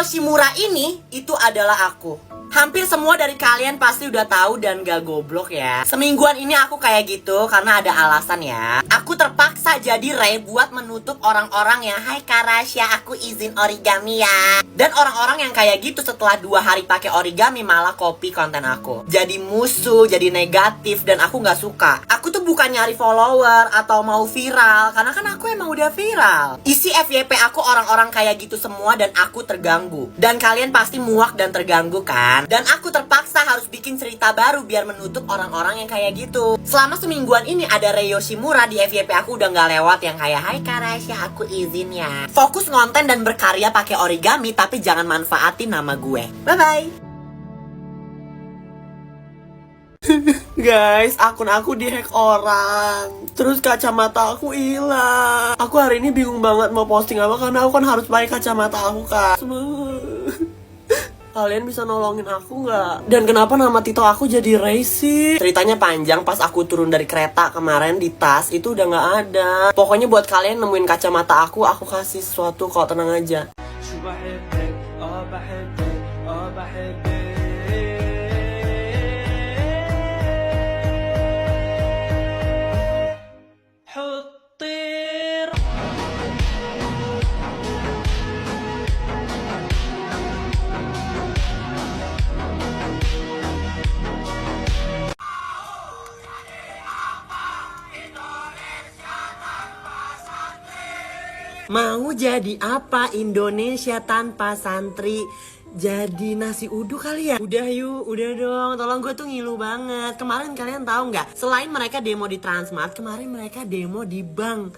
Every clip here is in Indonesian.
Yoshimura ini itu adalah aku. Hampir semua dari kalian pasti udah tahu dan gak goblok ya. Semingguan ini aku kayak gitu karena ada alasan ya. Aku terpaksa jadi Rey buat menutup orang-orang yang hai Karasya, aku izin origami ya. Dan orang-orang yang kayak gitu setelah 2 hari pakai origami malah copy konten aku. Jadi musuh, jadi negatif dan aku gak suka. Aku tuh bukan nyari follower atau mau viral karena kan aku emang udah viral. Isi FYP aku orang-orang kayak gitu semua dan aku terganggu. Dan kalian pasti muak dan terganggu kan? Dan aku terpaksa harus bikin cerita baru biar menutup orang-orang yang kayak gitu. Selama semingguan ini ada Rey Yoshimura di FYP aku udah gak lewat yang kayak hai Karasya, aku izin ya. Fokus ngonten dan berkarya pakai origami tapi jangan manfaatin nama gue. Bye bye. Guys, akun aku dihack orang. Terus kacamata aku hilang. Aku hari ini bingung banget mau posting apa karena aku kan harus pakai kacamata aku kan. Kalian bisa nolongin aku nggak? Dan kenapa nama TikTok aku jadi Rey sih? Ceritanya panjang, pas aku turun dari kereta kemarin di tas itu udah nggak ada. Pokoknya buat kalian nemuin kacamata aku kasih sesuatu kok, tenang aja. Mau jadi apa Indonesia tanpa santri? Jadi nasi uduk kali ya? Udah yuk, udah dong. Tolong, gue tuh ngilu banget. Kemarin kalian tahu nggak? Selain mereka demo di Transmart, kemarin mereka demo di bank.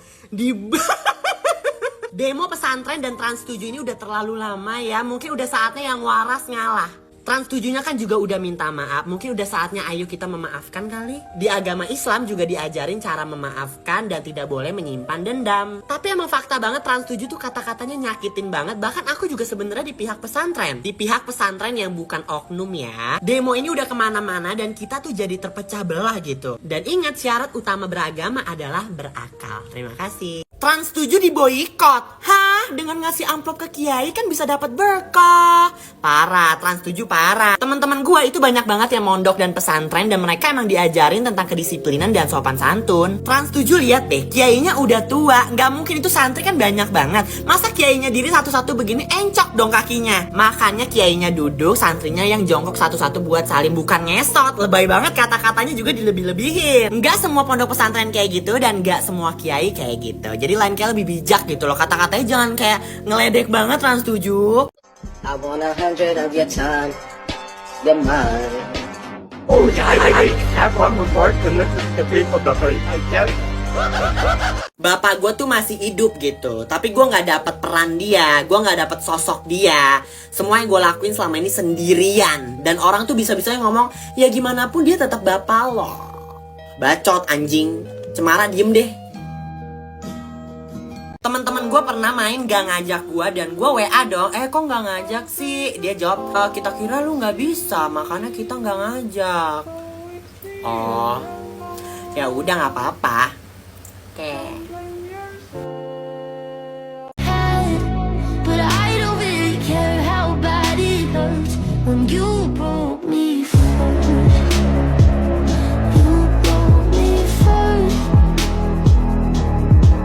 Demo pesantren dan Trans 7 ini udah terlalu lama ya. Mungkin udah saatnya yang waras ngalah. Trans 7-nya kan juga udah minta maaf. Mungkin udah saatnya ayo kita memaafkan kali. Di agama Islam juga diajarin cara memaafkan dan tidak boleh menyimpan dendam. Tapi emang fakta banget Trans 7 tuh kata-katanya nyakitin banget. Bahkan aku juga sebenarnya di pihak pesantren. Di pihak pesantren yang bukan oknum ya. Demo ini udah kemana-mana dan kita tuh jadi terpecah belah gitu. Dan ingat, syarat utama beragama adalah berakal. Terima kasih. Trans 7 diboikot. Hah? Dengan ngasih amplop ke kiai kan bisa dapat berkah. Parah, Trans 7 parah. Teman-teman gue itu banyak banget yang mondok dan pesantren dan mereka emang diajarin tentang kedisiplinan dan sopan santun. Trans 7 lihat deh, kiainya udah tua. Nggak mungkin, itu santri kan banyak banget. Masa kiainya diri satu-satu begini, encok dong kakinya. Makanya kiainya duduk, santrinya yang jongkok satu-satu buat salim, bukan ngesot. Lebay banget kata-katanya juga dilebih-lebihin. Nggak semua pondok pesantren kayak gitu dan nggak semua kiai kayak gitu. Jadi lain kali lebih bijak gitu loh. Kata-katanya jangan kayak ngeledek banget Trans 7. I want 100 of your time, your mind. Oh, I have one more and this is the people that I tell you. Bapak gue tuh masih hidup gitu, tapi gue nggak dapet peran dia, gue nggak dapet sosok dia. Semua yang gue lakuin selama ini sendirian, dan orang tuh bisa-bisanya ngomong, ya gimana pun dia tetap bapak lo. Bacot anjing, Cemara diem deh. Teman-teman gue pernah main gak ngajak gue dan gue WA dong, kok gak ngajak sih? Dia jawab, kita kira lu gak bisa, makanya kita gak ngajak. Oh, ya udah gak apa-apa. Oke. But I don't really care how bad it hurts when you broke me first. You broke me first.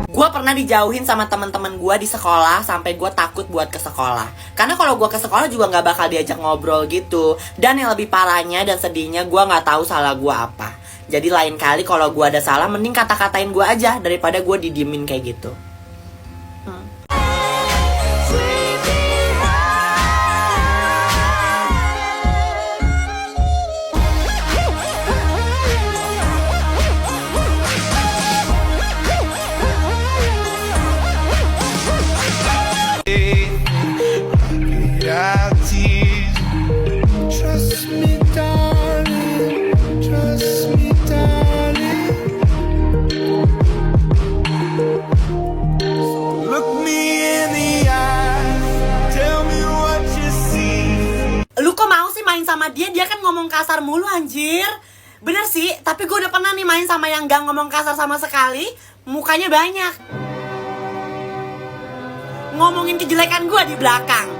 Gue pernah dijauhin sama teman-teman gue di sekolah sampai gue takut buat ke sekolah. Karena kalau gue ke sekolah juga nggak bakal diajak ngobrol gitu. Dan yang lebih parahnya dan sedihnya, gue nggak tahu salah gue apa. Jadi lain kali kalau gue ada salah, mending kata-katain gue aja daripada gue didiemin kayak gitu. Sama dia kan ngomong kasar mulu anjir. Bener sih, tapi gue udah pernah nih main sama yang gak ngomong kasar sama sekali. Mukanya banyak, ngomongin kejelekan gue di belakang.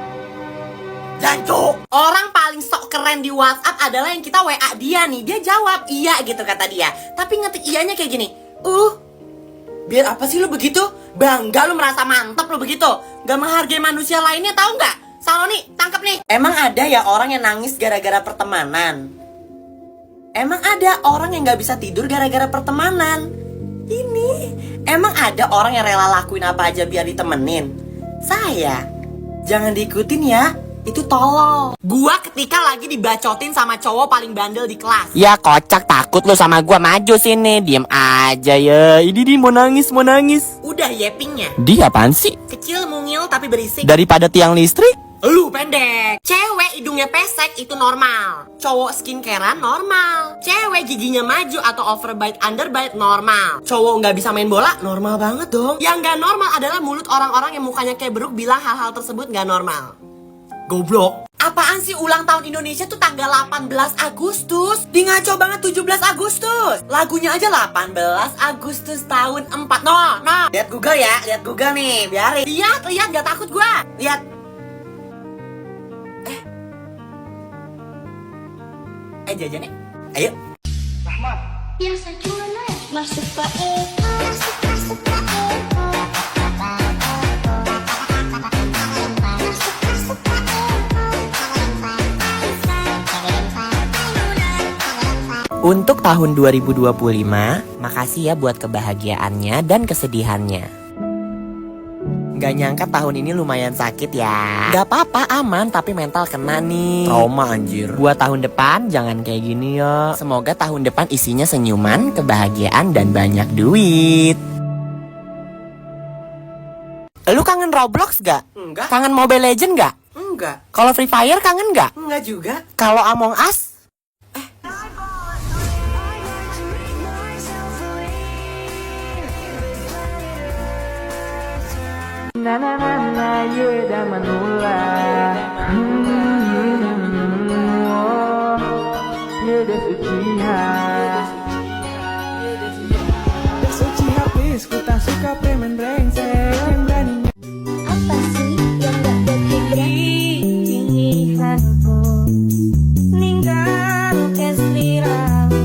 Jancuk. Orang paling sok keren di WhatsApp adalah yang kita WA dia nih. Dia jawab iya gitu kata dia. Tapi ngetik iyanya kayak gini. Biar apa sih lu begitu? Bangga lu merasa mantap lu begitu. Gak menghargai manusia lainnya tahu nggak? Saloni, tangkap nih. Emang ada ya orang yang nangis gara-gara pertemanan? Emang ada orang yang gak bisa tidur gara-gara pertemanan? Ini, emang ada orang yang rela lakuin apa aja biar ditemenin? Saya, jangan diikutin ya, itu tolol. Gua ketika lagi dibacotin sama cowok paling bandel di kelas. Ya kocak, takut lu sama gua, maju sini. Diem aja ya. Ini mau nangis. Udah yepingnya. Dia apaan sih? Kecil, mungil, tapi berisik. Daripada tiang listrik? Lu pendek. Cewek hidungnya pesek itu normal. Cowok skincarean normal. Cewek giginya maju atau overbite underbite normal. Cowok nggak bisa main bola normal banget dong. Yang nggak normal adalah mulut orang-orang yang mukanya kayak beruk bilang hal-hal tersebut nggak normal. Goblok. Apaan sih ulang tahun Indonesia tuh tanggal 18 Agustus? Di ngaco banget 17 Agustus. Lagunya aja 18 Agustus tahun 4. No. Lihat Google ya, lihat Google nih, biarin. Lihat, gak takut gua. Lihat. Jajan nih. Ayo. Biasa gimana ya? Masuk Pak Untuk tahun 2025, makasih ya buat kebahagiaannya dan kesedihannya. Gak nyangka tahun ini lumayan sakit ya. Gak apa-apa, aman, tapi mental kena nih. Trauma anjir. Buat tahun depan jangan kayak gini ya. Semoga tahun depan isinya senyuman, kebahagiaan, dan banyak duit. Lu kangen Roblox gak? Enggak. Kangen Mobile Legend gak? Enggak. Kalau Free Fire kangen gak? Enggak juga. Kalau Among Us? apa sih yang gak berpilihanku ninggal kesiramu.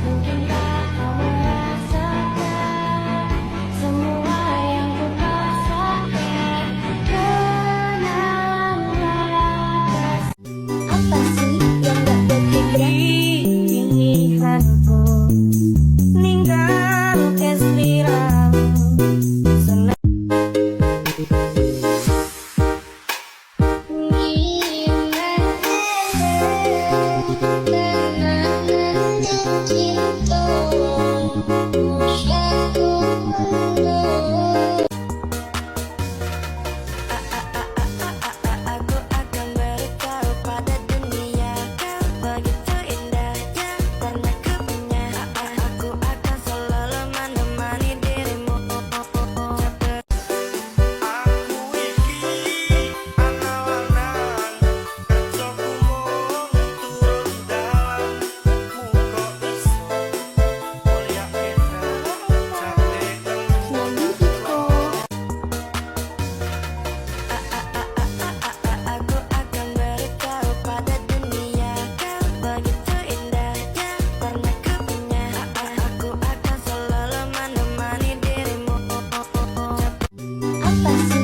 Mungkinkah kau merasakan semua yang ku rasakan? Kenanglah. Apa sih yang gak berpilihanku ninggal kesiramu. Aku akan beritahu pada dunia kau begitu indahnya karena kau punya. Aku akan selalu menemani dirimu. Aku akan beritahu pada dunia kau begitu indahnya karena kau punya. Aku akan selalu menemani dirimu. Apa sih